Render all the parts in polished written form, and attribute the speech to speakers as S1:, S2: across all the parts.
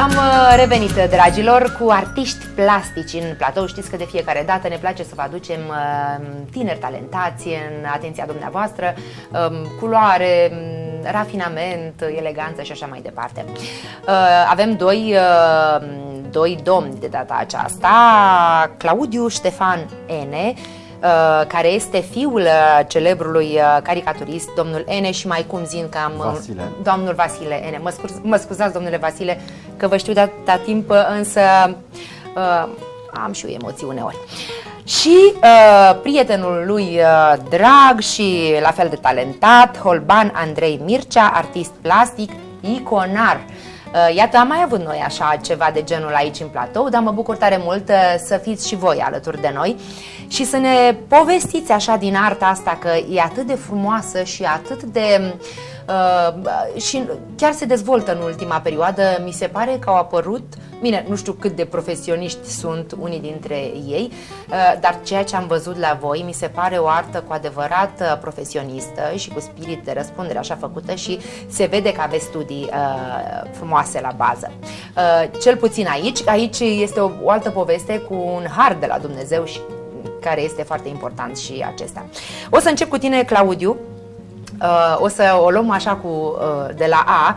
S1: Am revenit, dragilor, cu artiști plastici în platou. Știți că de fiecare dată ne place să vă aducem tineri talentați în atenția dumneavoastră, culoare, rafinament, eleganță și așa mai departe. Avem doi domni de data aceasta, Claudiu Ștefan Ene, care este fiul celebrului caricaturist, domnul Ene, și mai cum zin că am...
S2: Vasile.
S1: Domnul Vasile Ene. Mă scuzați, domnule Vasile, că vă știu de atâta timp, însă am și eu emoții uneori. Și prietenul lui drag și la fel de talentat, Holban Andrei Mircea, artist plastic, iconar. Iată, am mai avut noi așa ceva de genul aici în platou, dar mă bucur tare mult să fiți și voi alături de noi și să ne povestiți așa din arta asta, că e atât de frumoasă și atât de... și chiar se dezvoltă în ultima perioadă. Mi se pare că au apărut, bine, nu știu cât de profesioniști sunt unii dintre ei, dar ceea ce am văzut la voi mi se pare o artă cu adevărat profesionistă și cu spirit de răspundere așa făcută, și se vede că aveți studii frumoase la bază. Cel puțin aici este o altă poveste cu un har de la Dumnezeu, și care este foarte important și acesta. O să încep cu tine, Claudiu. O să o luăm așa de la A.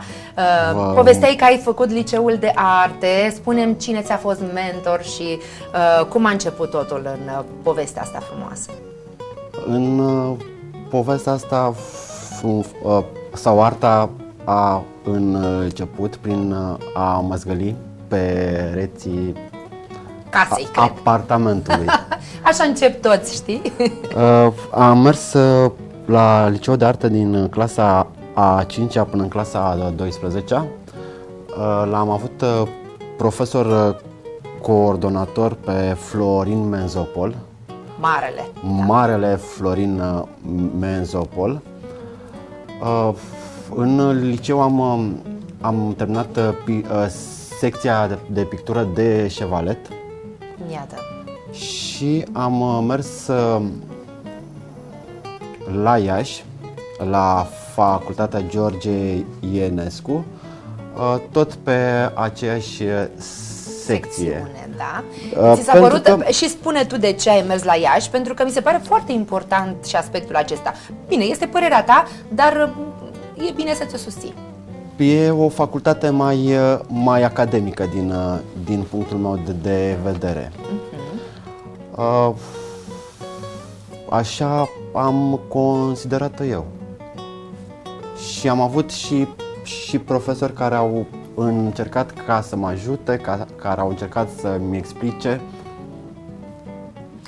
S1: Povesteai că ai făcut liceul de arte. Spune-mi cine ți-a fost mentor și cum a început totul în povestea asta frumoasă.
S2: În povestea asta, sau arta a început prin a măzgăli pereții
S1: Casei,
S2: apartamentului.
S1: Așa încep toți, știi?
S2: Am mers la liceu de artă din clasa a 5-a până în clasa a 12-a. L-am avut profesor coordonator pe Florin Menzopol. Marele Florin Menzopol. În liceu am terminat secția de pictură de șevalet.
S1: Iată.
S2: Și am mers la Iași, la Facultatea George Ienescu, tot pe aceeași secție.
S1: Da. Ți s-a părut, și spune tu de ce ai mers la Iași, pentru că mi se pare foarte important și aspectul acesta. Bine, este părerea ta, dar e bine să te susții.
S2: E o facultate mai academică din punctul meu de vedere. Așa am considerat-o eu. Și am avut și profesori care au încercat ca să mă ajute, care au încercat să-mi explice.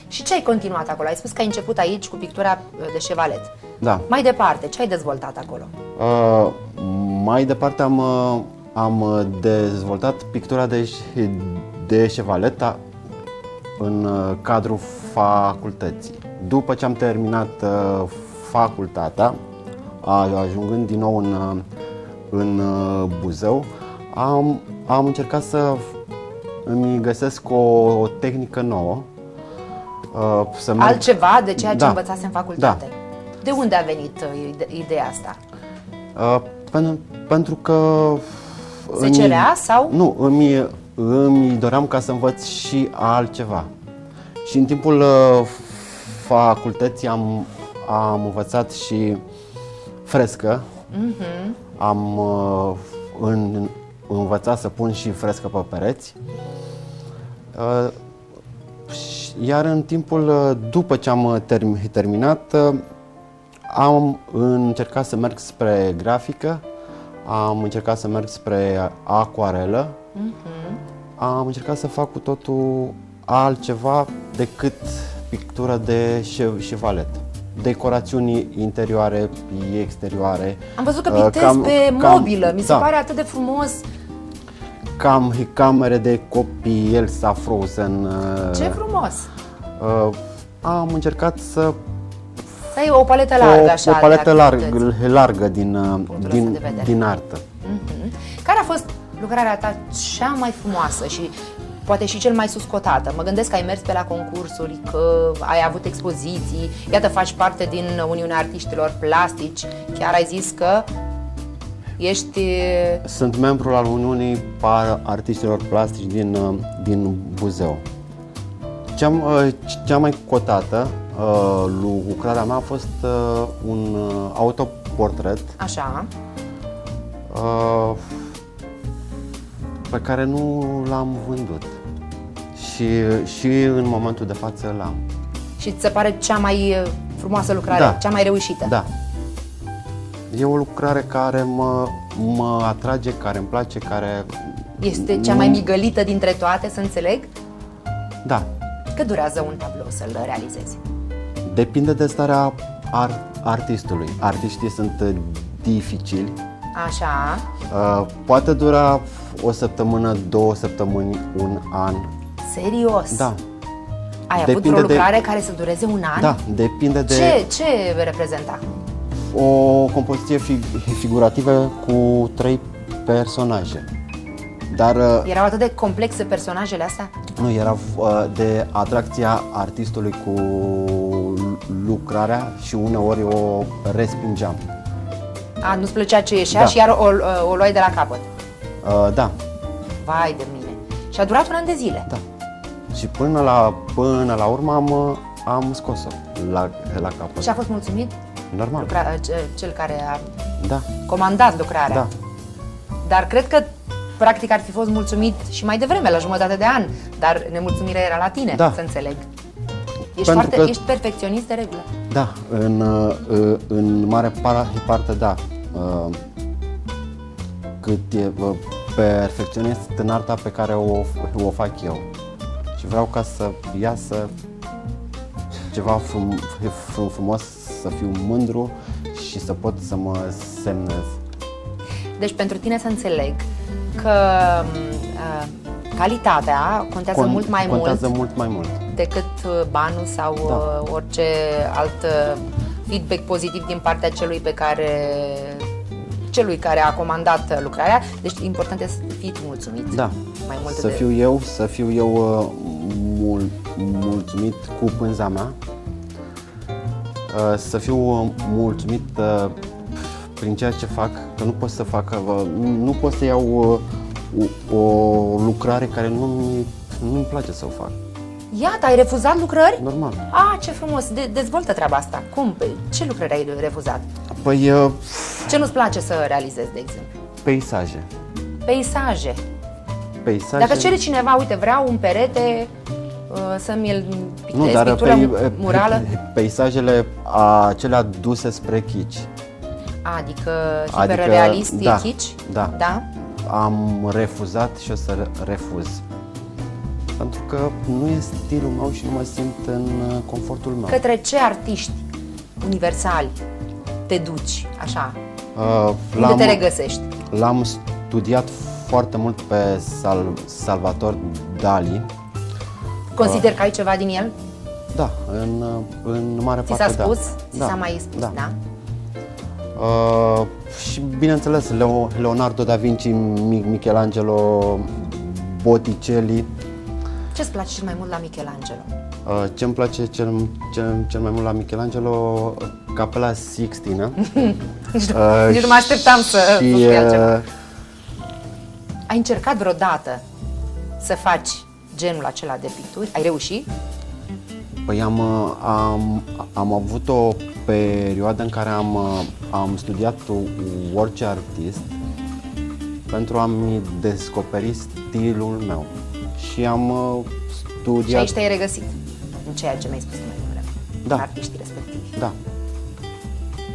S1: Și ce ai continuat acolo? Ai spus că ai început aici cu pictura de șevalet.
S2: Da.
S1: Mai departe, ce ai dezvoltat acolo?
S2: Mai departe am dezvoltat pictura de șevalet în cadrul facultății. După ce am terminat facultatea, ajungând din nou în Buzău, am încercat să îmi găsesc o tehnică nouă.
S1: Altceva de ceea ce învățați în facultate?
S2: Da.
S1: De unde a venit ideea asta?
S2: Pentru că...
S1: Se cerea sau?
S2: Nu, îmi doream ca să învăț și altceva. Și în timpul facultății am învățat și frescă. Am învățat să pun și frescă pe pereți. Iar în timpul după ce am terminat, am încercat să merg spre grafică, am încercat să merg spre acuarelă, am încercat să fac cu totul altceva decât pictura de șevalet. Decorațiuni interioare, exterioare.
S1: Am văzut că pictezi pe mobilă, mi se pare atât de frumos.
S2: Camere de copii, Elsa Frozen.
S1: Ce frumos!
S2: Am încercat să...
S1: Ai o paletă largă, așa.
S2: O paletă largă din artă.
S1: Care a fost lucrarea ta cea mai frumoasă și poate și cel mai suscotată? Mă gândesc că ai mers pe la concursuri, că ai avut expoziții, iată, faci parte din Uniunea Artiștilor Plastici, chiar ai zis că Ești...
S2: Sunt membru al Uniunii Artiștilor Plastici din Buzău. Cea mai cotată lucrarea mea a fost un autoportret
S1: Așa.
S2: Pe care nu l-am vândut și în momentul de față l-am.
S1: Și ți se pare cea mai frumoasă lucrare,
S2: Da.
S1: cea mai reușită?
S2: Da. E o lucrare care mă atrage, care îmi place, care...
S1: Este cea mai migălită dintre toate, să înțeleg?
S2: Da.
S1: Cât durează un tablou să-l realizezi?
S2: Depinde de starea artistului. Artiștii sunt dificili.
S1: Așa.
S2: Poate dura o săptămână, 2 săptămâni, un an.
S1: Serios?
S2: Da.
S1: Ai avut
S2: Depinde
S1: vreo lucrare
S2: de-
S1: care să dureze un an?
S2: Da, depinde de
S1: Ce reprezenta?
S2: o compoziție figurativă cu 3 personaje. Dar
S1: Erau atât de complexe personajele astea?
S2: nu era de atracția artistului cu lucrarea și uneori o respingeam.
S1: Nu-ți plăcea ce ieșea
S2: Da.
S1: și iar o luai de la capăt?
S2: Da,
S1: Vai de mine! Și a durat un an de zile?
S2: da. Și până la urmă am scos-o la capăt.
S1: Și a fost mulțumit
S2: Normal.
S1: cel care a
S2: Da,
S1: comandat lucrarea?
S2: da.
S1: Dar cred că practic ar fi fost mulțumit și mai devreme, la jumătate de an, dar nemulțumirea era la tine,
S2: Da.
S1: să înțeleg.
S2: Pentru că-
S1: Ești perfecționist de regulă.
S2: Da, în mare parte da. Cât e perfecționist în arta pe care o fac eu. Și vreau ca să iasă ceva frumos, să fiu mândru și să pot să mă semnez.
S1: Deci pentru tine să înțeleg că calitatea contează mult mai
S2: Contează
S1: mult
S2: mult mai mult.
S1: decât banul sau
S2: Da.
S1: orice alt feedback pozitiv din partea celui care a comandat lucrarea. Deci important este să fii mulțumit.
S2: Da.
S1: Mai mult
S2: Să fiu eu mulțumit cu pânza mea. Să fiu mulțumit prin ceea ce fac, că nu pot să fac, nu pot să iau o lucrare care nu-mi place să o fac.
S1: Iată, ai refuzat lucrări?
S2: Normal.
S1: Ce frumos! Dezvoltă treaba asta. Cum? Ce lucrări ai refuzat?
S2: Păi
S1: Ce nu-ți place să realizezi, de exemplu?
S2: peisaje.
S1: Peisaje.
S2: Peisaje.
S1: Dacă cere cineva, uite, vreau un perete să-mi îl
S2: Nu,
S1: pictez,
S2: dar
S1: pictură murală,
S2: peisajele acelea duse spre chici.
S1: adică hiperrealist, e
S2: da,
S1: chici?
S2: da.
S1: Da?
S2: Am refuzat și o să refuz. Pentru că nu e stilul meu și nu mă simt în confortul meu.
S1: Către ce artiști universali te duci, așa? Unde te regăsești?
S2: L-am studiat foarte mult pe Salvador Dali.
S1: Consider că ai ceva din el?
S2: Da, în mare
S1: Ți
S2: parte
S1: s-a spus? Ți
S2: da.
S1: s-a mai spus, da?
S2: Și bineînțeles Leonardo da Vinci, Michelangelo, Botticelli.
S1: Ce-ți place cel mai mult la Michelangelo?
S2: Ce-mi place cel mai mult la Michelangelo? Capela Sixtina.
S1: Nici nu mă așteptam să
S2: și,
S1: spui altceva. Ai încercat vreodată să faci genul acela de picturi? Ai reușit?
S2: Păi am avut o perioadă în care am studiat orice artist pentru a-mi descoperi stilul meu. Și am studiat...
S1: Și aici te-ai regăsit în ceea ce mi-ai spus mai devreme.
S2: Da.
S1: Artiștii respectivi.
S2: Da.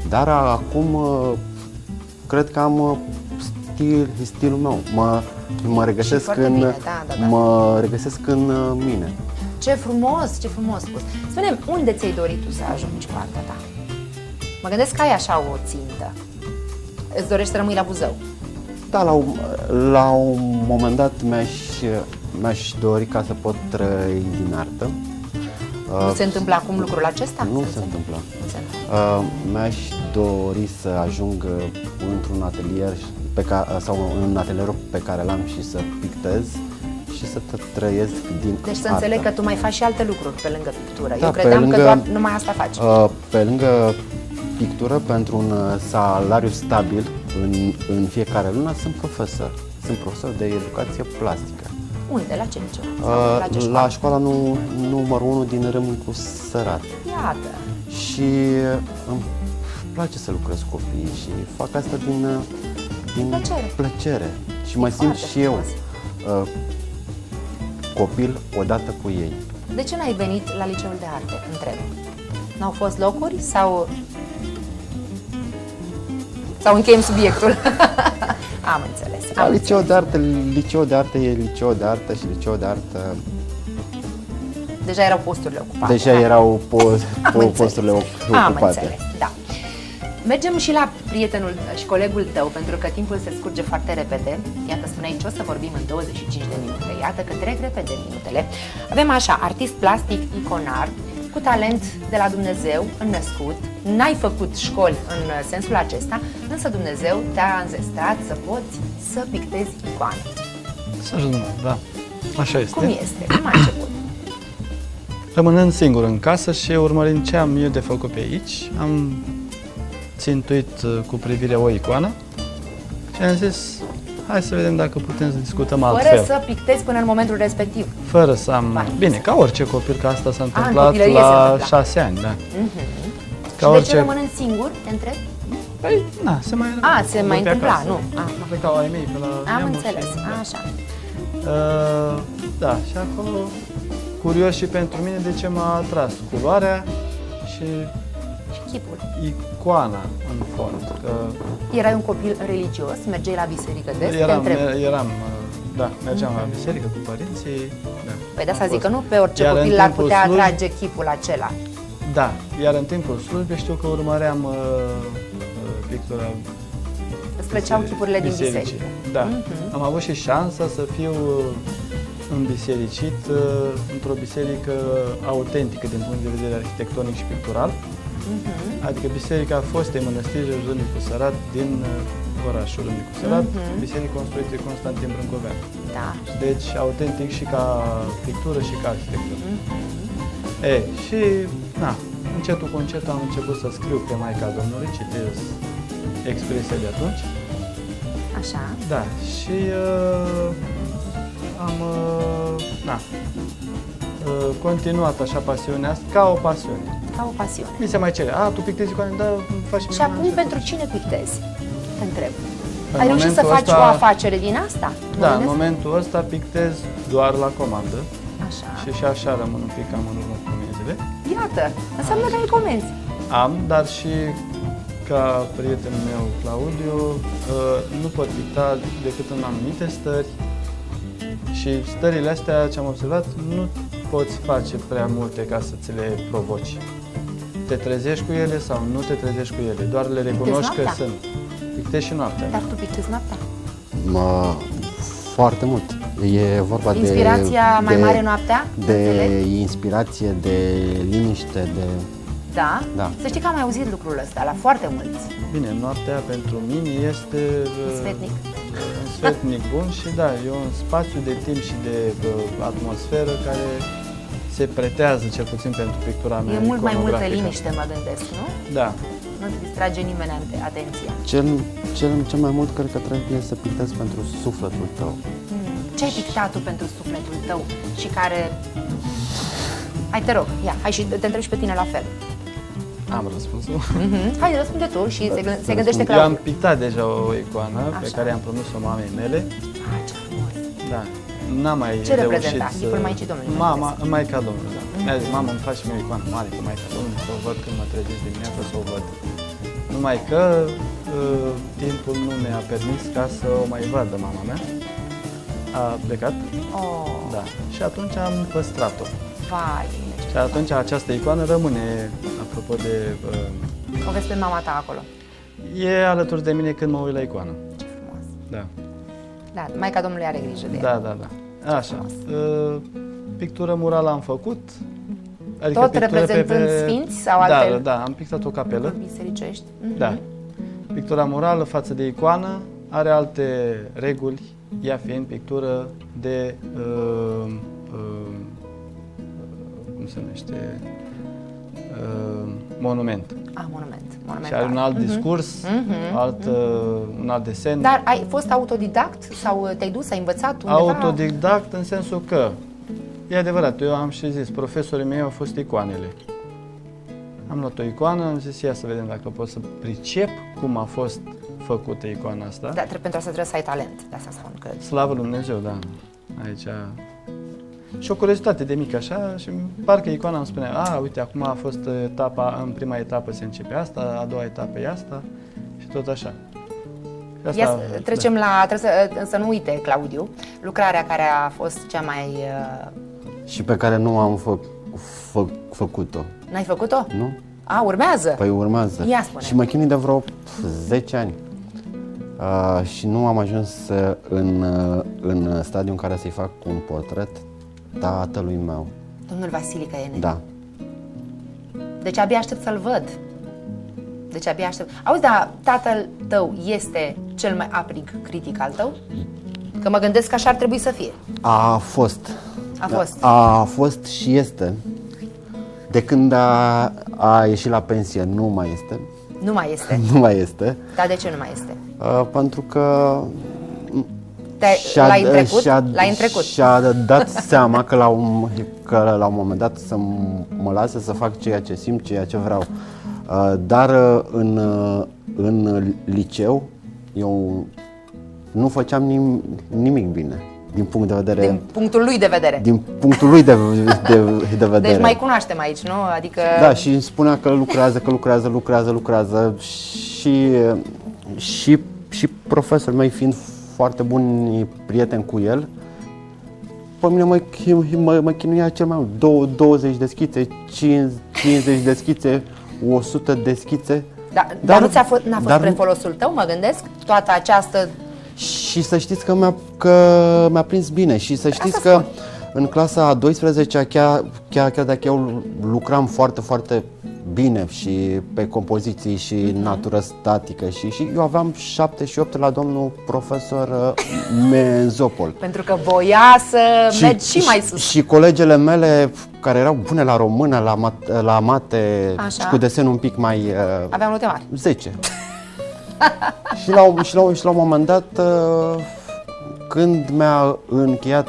S2: Dar acum cred că am stilul meu. Mă regăsesc
S1: foarte
S2: în
S1: bine, da.
S2: mă regăsesc în mine.
S1: Ce frumos spus. Spune-mi, unde ți-ai dorit tu să ajungi cu arta ta? Mă gândesc că ai așa o țintă. Îți dorești să rămâi la Buzău?
S2: Da, la un moment dat mi-aș dori ca să pot trăi din artă.
S1: Nu se întâmplă acum lucrul acesta?
S2: Nu se întâmplă.
S1: Nu se întâmplă.
S2: Mi-aș dori să ajung într-un atelier sau în atelierul pe care l-am și să pictez și să trăiesc din
S1: Deci să
S2: artă.
S1: înțeleg că tu mai faci și alte lucruri pe lângă pictură.
S2: Da,
S1: Eu
S2: pe
S1: credeam că
S2: lângă-
S1: doar numai asta faci.
S2: Pe lângă pictură, pentru un salariu stabil, în fiecare lună sunt profesor. Sunt profesor de educație plastică.
S1: Unde? La ce liceu? Sau la ce școală?
S2: La școala numărul 1 din Râmnicu Sărat.
S1: Iată.
S2: Și îmi place să lucrez cu copiii și fac asta din plăcere. Și mă simt și eu copil odată cu ei.
S1: De ce n-ai venit la liceul de arte? Întreb. N-au fost locuri sau încheiem subiectul? Am înțeles.
S2: La liceu de arte e liceu de artă și liceu de artă.
S1: Deja erau posturile ocupate.
S2: Deja erau posturile ocupate.
S1: Am înțeles, da. Mergem și la prietenul și colegul tău, pentru că timpul se scurge foarte repede. Iată, spuneai ce o să vorbim în 25 de minute. Iată că trec repede minutele. Avem așa, artist plastic, iconar, cu talent de la Dumnezeu, înnăscut. N-ai făcut școli în sensul acesta, însă Dumnezeu te-a înzestrat să poți să pictezi icoane.
S3: Să ajungem, da. Așa este.
S1: Cum este? Cum a început?
S3: Rămânând singur în casă și urmărind ce am eu de făcut pe aici, am țintuit cu privire o icoană și am zis, hai să vedem dacă putem să discutăm altfel.
S1: Fără să pictezi până în momentul respectiv.
S3: Fără să am... Bine, ca orice copil, că asta s-a întâmplat la 6 ani, da.
S1: Și de ce rămânând singur, te întreb?
S3: Păi, na, se mai...
S1: se mai întâmpla, nu?
S3: Plecau ai mei pe la...
S1: Am înțeles, așa.
S3: Da, și acolo, curios și pentru mine de ce m-a atras culoarea și
S1: chipul.
S3: Icoana, în fond. Că
S1: erai un copil religios? Mergeai la biserică des?
S3: Mergeam la biserică cu părinții. Da.
S1: Păi de asta zic că nu pe orice copil l-ar putea atrage chipul acela.
S3: Da, iar în timpul slujbei știu că urmăream pictura.
S1: Îți plăceau chipurile din biserică?
S3: Da. Am avut și șansa să fiu înbisericit într-o biserică autentică din punct de vedere arhitectonic și pictural. Adică biserica fostei mănăstiri Râmnicu Sărat din orașul Râmnicu Sărat, biserică construită de Constantin Brâncovean.
S1: Da.
S3: Deci autentic și ca pictură și ca arhitectură. Și încetul cu încetul am început să scriu pe Maica Domnului, citez expresia de atunci.
S1: Așa.
S3: Da, și am continuat așa pasiunea asta, ca o pasiune.
S1: Ca o pasiune.
S3: Mi se mai cere, tu pictezi icoane, da, faci...
S1: Și acum pentru cine pictezi? Te întreb. Ai reușit să faci o afacere din asta?
S3: Da, în momentul ăsta pictez doar la comandă.
S1: Așa.
S3: Și așa rămân un pic cam în urmă cu comenzile.
S1: Iată, înseamnă că ai comenzi.
S3: Am, dar și ca prietenul meu, Claudiu, nu pot picta decât în anumite stări. Și stările astea, ce am observat, nu poți face prea multe ca să ți le provoci. Te trezești cu ele sau nu te trezești cu ele, doar le recunoști că sunt. Pictezi și noaptea.
S1: Dar tu pictezi noaptea?
S2: Foarte mult. E vorba
S1: inspirația mai mare noaptea?
S2: De inspirație, de liniște, de...
S1: Da?
S2: Da.
S1: Să știi că am mai auzit lucrul ăsta la foarte mulți.
S3: Bine, noaptea pentru mine este...
S1: Sfetnic.
S3: Un sfetnic bun și da, e un spațiu de timp și de atmosferă care se pretează cel puțin pentru pictura mea.
S1: E mult mai multă liniște, mă gândesc, nu?
S3: Da.
S1: Nu-ți distrage nimeni atenția.
S2: Cel mai mult cred că trebuie să pictezi pentru sufletul tău.
S1: Ce ai pictat tu pentru sufletul tău și care... Hai, te rog, ia, hai și te întreb și pe tine la fel.
S3: Am răspunsul.
S1: Hai, răspunde tu și se gândește că...
S3: Eu am pictat deja o icoană pe care i-am promis-o mamei mele.
S1: Ce frumos!
S3: Da. N-am mai
S1: ce reprezenta? Chipul Maicii Domnului?
S3: Maica Domnului, da. Mi-a zis, mamă, îmi faci și mie o icoană mare cu Maica Domnului, să o văd când mă trezesc dimineața, să o văd. Numai că timpul nu mi-a permis ca să o mai vadă mama mea. A plecat. Da. Și atunci am păstrat-o.
S1: Vai!
S3: Și atunci această icoană rămâne, apropo de...
S1: O vezi pe mama ta acolo?
S3: E alături de mine când mă uit la icoană.
S1: Ce frumos!
S3: Da.
S1: Da, Maica Domnului are grijă de
S3: ea. Da. Așa. Pictură murală am făcut.
S1: Adică tot reprezentând sfinți sau altele?
S3: Da, am pictat o capelă.
S1: Bisericești?
S3: Da. Pictura murală față de icoană are alte reguli, ea fiind pictură de cum se numește? Monument.
S1: Monument. monumental.
S3: Și are un alt discurs, un alt desen.
S1: Dar ai fost autodidact sau te-ai dus, ai învățat undeva?
S3: Autodidact în sensul că, e adevărat, eu am și zis, profesorii mei au fost icoanele. Am luat o icoană, am zis, ia să vedem dacă pot să pricep cum a fost făcută icoana asta.
S1: Da, pentru asta trebuie să ai talent, de asta spun că...
S3: Slavă Lui Dumnezeu, da. Aici... Și o curiozitate de mic așa și parcă icoana îmi spunea, uite, acum a fost etapa, în prima etapă se începe asta, a doua etapă e asta și tot așa. Și asta,
S1: trecem la, trebuie să nu uite, Claudiu, lucrarea care a fost cea mai...
S2: Și pe care nu am făcut-o.
S1: N-ai făcut-o?
S2: Nu.
S1: Urmează?
S2: Păi urmează.
S1: Ia spune.
S2: Și mă chinui de vreo 10 ani. Și nu am ajuns în stadiul în care să-i fac un portret tatălui meu.
S1: Domnul Vasilică Ene.
S2: Da.
S1: Deci abia aștept să-l văd. Deci abia aștept. Auzi, dar tatăl tău este cel mai aprig critic al tău? Că mă gândesc că așa ar trebui să fie.
S2: A fost.
S1: A fost.
S2: A fost și este. De când a ieșit la pensie, nu mai este.
S1: Nu mai este.
S2: Nu mai este.
S1: Dar de ce nu mai este?
S2: Pentru că
S1: L-ai întrecut.
S2: Și-a dat seama că la un moment dat să mă lase să fac ceea ce simt, ceea ce vreau. Dar în liceu eu nu făceam nimic bine. Din punct de vedere...
S1: Din punctul lui de vedere.
S2: Din punctul lui de vedere. Deci
S1: mai cunoaștem aici, nu? Adică...
S2: Da, și îmi spunea că lucrează și profesorii mei fiind foarte buni prieteni cu el, pe mine mă chinuia cel mai mult. 20 de schițe, 50 de schițe, 100 de schițe.
S1: Dar n-a fost spre folosul tău, mă gândesc? Toată această...
S2: Și să știți că mi-a prins bine și să știți că în clasa a 12-a, chiar dacă eu lucram foarte, foarte bine și pe compoziții și natură statică și eu aveam 78 la domnul profesor Menzopol.
S1: Pentru că voia să mergi și mai sus.
S2: Și colegele mele care erau bune la română, la mate, și cu desenul un pic mai...
S1: Aveam note mari.
S2: 10. Și la un moment dat, când mi-a încheiat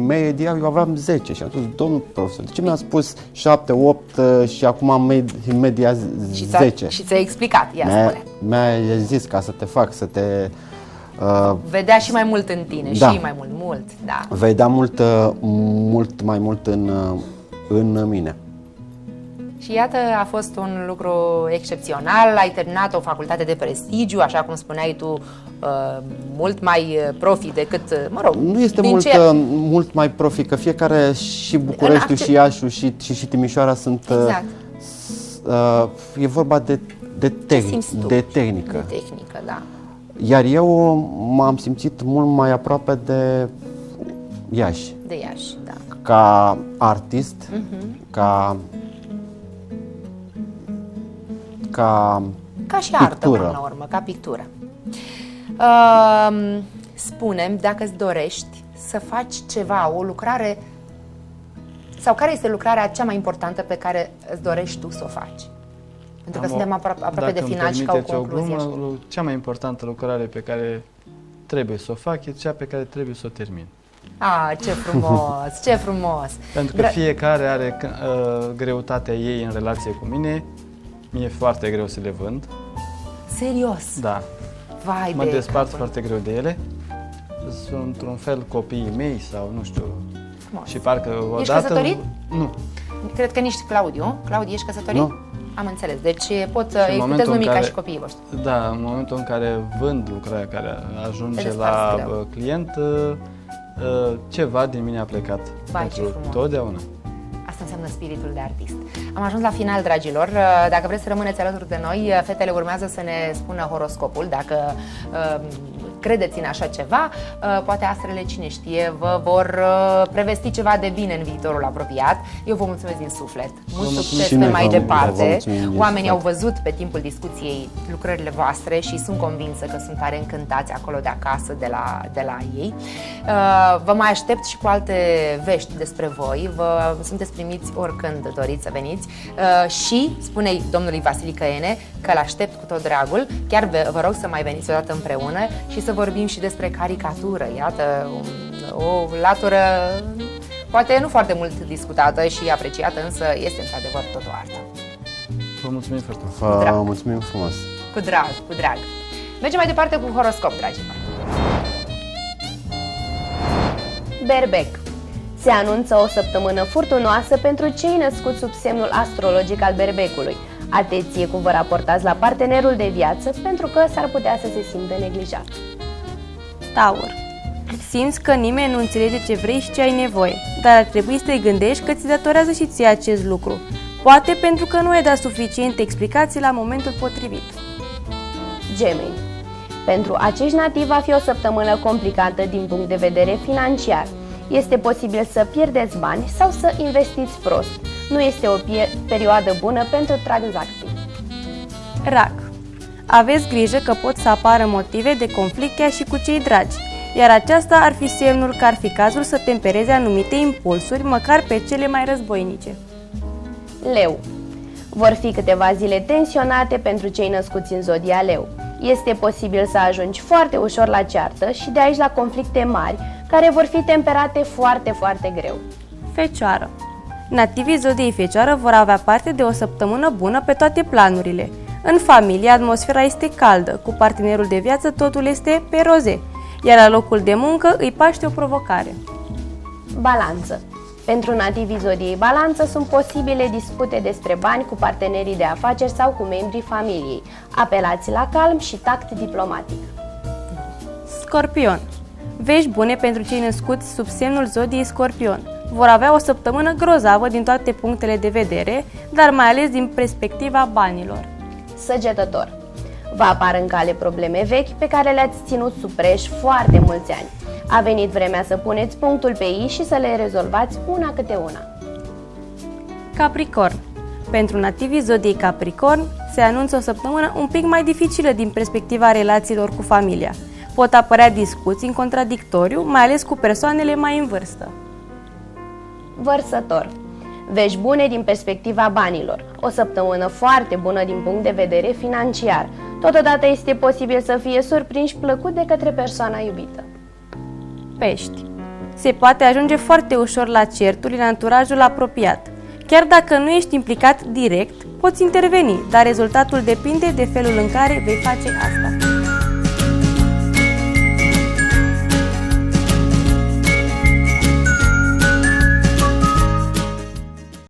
S2: media, eu aveam 10 și am spus, domnul profesor, de ce mi-a spus 7, 8 și acum am media 10?
S1: Și ți-a explicat, spune.
S2: Mi-a zis ca să te fac, să te...
S1: Vedea și mai mult în tine,
S2: da.
S1: Și mai mult, da.
S2: Vedea mult mai mult în mine.
S1: Și iată, a fost un lucru excepțional, ai terminat o facultate de prestigiu, așa cum spuneai tu, mult mai profi decât, mă rog...
S2: Nu este mult mai profi, că fiecare, și Bucureștiul, și Iașu, și Timișoara sunt...
S1: Exact.
S2: E vorba de tehnică.
S1: De tehnică, da.
S2: Iar eu m-am simțit mult mai aproape de Iași.
S1: De Iași, da.
S2: Ca artist, ca
S1: și artă,
S2: pictură.
S1: până la urmă, ca pictură. Spune-mi dacă îți dorești să faci ceva, o lucrare, sau care este lucrarea cea mai importantă pe care îți dorești tu să o faci? Pentru că suntem aproape de final și ca o concluzie.
S3: Cea mai importantă lucrare pe care trebuie să o fac e cea pe care trebuie să o termin.
S1: Ce frumos, ce frumos!
S3: Pentru că fiecare are greutatea ei în relație cu mine. Mi-e foarte greu să le vând.
S1: Serios?
S3: Da.
S1: Vai,
S3: mă despart foarte greu de ele. Sunt într-un fel copiii mei sau nu știu.
S1: Frumos.
S3: Și parcă odată...
S1: Ești căsătorit?
S3: Nu.
S1: Cred că nici Claudiu. Claudiu, ești căsătorit?
S2: Nu.
S1: Am înțeles. Deci puteți numi ca și copiii voștri.
S3: Da, în momentul în care vând lucrarea care ajunge la client, ceva din mine a plecat. Pentru totdeauna.
S1: Asta înseamnă spiritul de artist. Am ajuns la final, dragilor. Dacă vreți să rămâneți alături de noi, fetele urmează să ne spună horoscopul. Dacă credeți în așa ceva, poate astrele, cine știe, vă vor prevesti ceva de bine în viitorul apropiat. Eu vă mulțumesc din suflet. Mult succes
S2: și
S1: pe
S2: noi
S1: mai
S2: vă
S1: departe.
S2: mulțumim din
S1: Oamenii
S2: suflet.
S1: au văzut pe timpul discuției lucrările voastre și sunt convinsă că sunt tare încântați acolo de acasă, de la ei. Vă mai aștept și cu alte vești despre voi. Sunteți primiți oricând doriți să veniți. Și spune-i domnului Vasile Căene că l-aștept cu tot dragul. Chiar vă rog să mai veniți odată împreună și să vorbim și despre caricatură. Iată, o latură poate nu foarte mult discutată și apreciată, însă este într-adevăr tot o artă.
S3: Vă mulțumim foarte mult.
S2: Vă mulțumim frumos.
S1: Cu drag, cu drag. Mergem mai departe cu horoscop, dragilor.
S4: Berbec. Se anunță o săptămână furtunoasă pentru cei născuți sub semnul astrologic al berbecului. Atenție cum vă raportați la partenerul de viață, pentru că s-ar putea să se simtă neglijat.
S5: Taur. Simți că nimeni nu înțelege ce vrei și ce ai nevoie, dar ar trebui să te gândești că ți datorează și ție acest lucru. Poate pentru că nu ai dat suficiente explicații la momentul potrivit.
S4: Gemeni. Pentru acești nativi va fi o săptămână complicată din punct de vedere financiar. Este posibil să pierdeți bani sau să investiți prost. Nu este o perioadă bună pentru tranzacții.
S5: Rac. Aveți grijă că pot să apară motive de conflict chiar și cu cei dragi, iar aceasta ar fi semnul că ar fi cazul să tempereze anumite impulsuri, măcar pe cele mai războinice.
S4: Leu. Vor fi câteva zile tensionate pentru cei născuți în zodia Leu. Este posibil să ajungi foarte ușor la ceartă și de aici la conflicte mari, care vor fi temperate foarte, foarte greu.
S5: Fecioară. Nativii zodiei Fecioară vor avea parte de o săptămână bună pe toate planurile. În familie, atmosfera este caldă, cu partenerul de viață totul este pe roze, iar la locul de muncă îi paște o provocare.
S4: Balanță. Pentru nativii zodiei Balanță sunt posibile dispute despre bani cu partenerii de afaceri sau cu membrii familiei. Apelați la calm și tact diplomatic.
S5: Scorpion. Vești bune pentru cei născuți sub semnul zodiei Scorpion. Vor avea o săptămână grozavă din toate punctele de vedere, dar mai ales din perspectiva banilor.
S4: Săgetător. Vă apar în cale probleme vechi pe care le-ați ținut sub preș foarte mulți ani. A venit vremea să puneți punctul pe ei și să le rezolvați una câte una.
S5: Capricorn. Pentru nativii zodiei Capricorn se anunță o săptămână un pic mai dificilă din perspectiva relațiilor cu familia. Pot apărea discuții în contradictoriu, mai ales cu persoanele mai în vârstă.
S4: Vărsător. Vești bune din perspectiva banilor. O săptămână foarte bună din punct de vedere financiar. Totodată este posibil să fie surprinși plăcut de către persoana iubită.
S5: Pești. Se poate ajunge foarte ușor la certuri în anturajul apropiat. Chiar dacă nu ești implicat direct, poți interveni, dar rezultatul depinde de felul în care vei face asta.